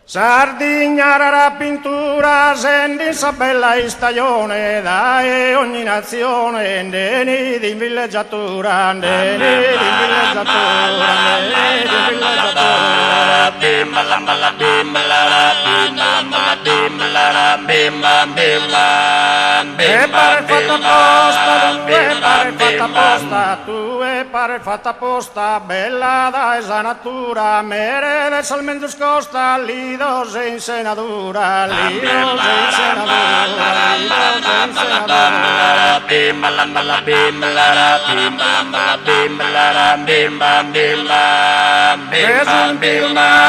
Sardigna rara pintura, sendi sa bella stagione, dai ogni nazione, ndeni di villeggiatura, ndeni di villeggiatura, ndeni di villeggiatura. Bimba la mala bimba la bimba la mala bimba la bimba bimba E pare fatta apposta, tu e pare fatta apposta, tu e pare fatta apposta, bella da esa natura, mere del salmento scosta, lido se in senadura, lido se in senadura, lido se in senadura. Bimba la mala bimba la bimba la mala bimba la bimba bimba bimba bimba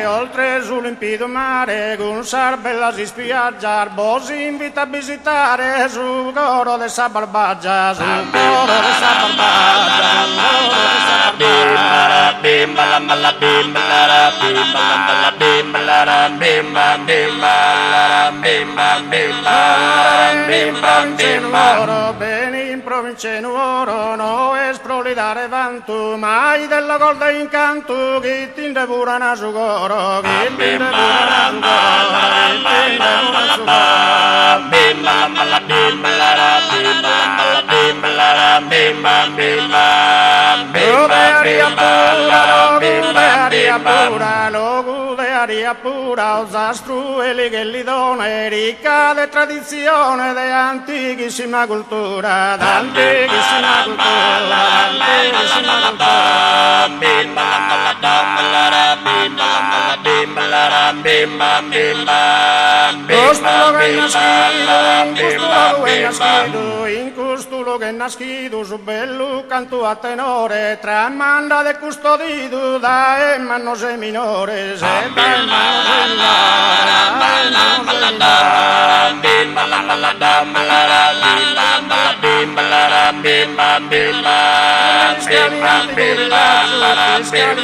oltre sul limpido mare, Gunsar bella si spiaggia, Bosi invita a visitare, su coro de sa barbaggia, su coro de sa barbaggia, su coro de sa barbaggia. Bimba la mala bimba la bimba la mala bimba la bimba bimba bimba bimba bimba Bene in provincia in oro, no es prolidare vanto, mai della golda incanto, chi ti indevurana su coro, chi ti indevurana su coro, chi ti indevurana su coro. Bimba la mala bimba la bimba la mala bimba la bimba bimba Logo de aria pura, osastru e ligellidone, ricca de tradizione, de antichissima cultura, d'antichissima cultura, d'antichissima cultura. Bimba la mala bimba la bimba la mala bimba la bimba in costulo che nascido, su bello canto a tenore, tramanda de custodido da emano se minore, se da emano se minore. Bimba la mala bimba la bimba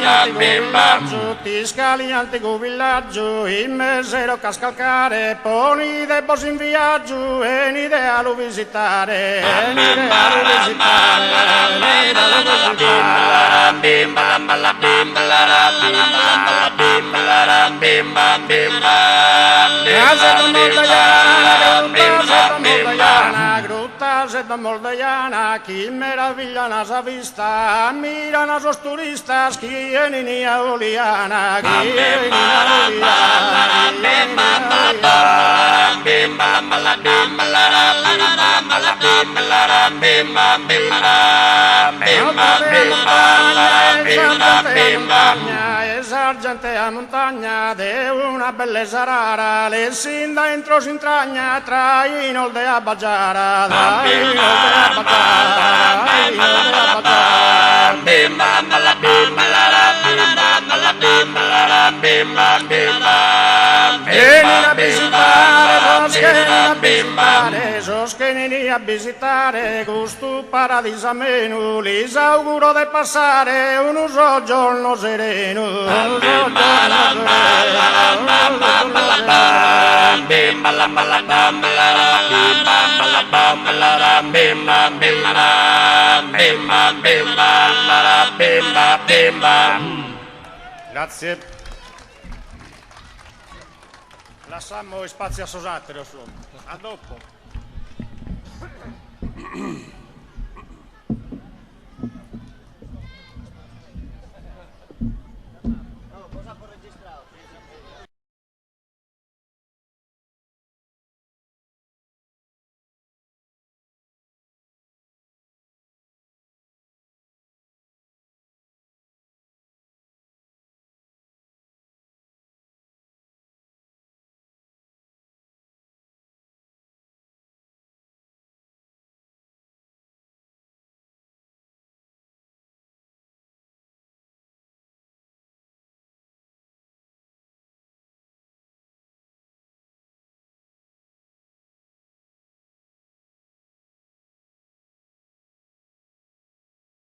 la bimba Tutti scalianti con villaggio, in mesero cascalcare, poni dei bosi in viaggio, e n'idea lo visitare, e n'idea lo visitare, e n'idea lo visitare. Bimba la mala bimba la bimba la mala bimba la bimba Grutta seta moldaiana, chi meraviglia nasa vista, ammira nasos turistas, chi è ninia oliana, chi è ninia oliana. Bimba la mala bimba la bimba la mala bimba la bimba Sargente a montagna de una bellezza rara, le sinda entro s'intragna, traino de abbagiara, traino de abbagiara, traino de abbagiara. Bimba la bimba la bimba la bimba la bimba Vieni a visitare, sostieni a visitare, questo paradiso ameno, li auguro di passare un giorno sereno, un giorno sereno. Bimba la mala bimba la bimba la bimba la bimba bimba bimba. Grazie. Lasciamo spazio a Sosattero, a dopo.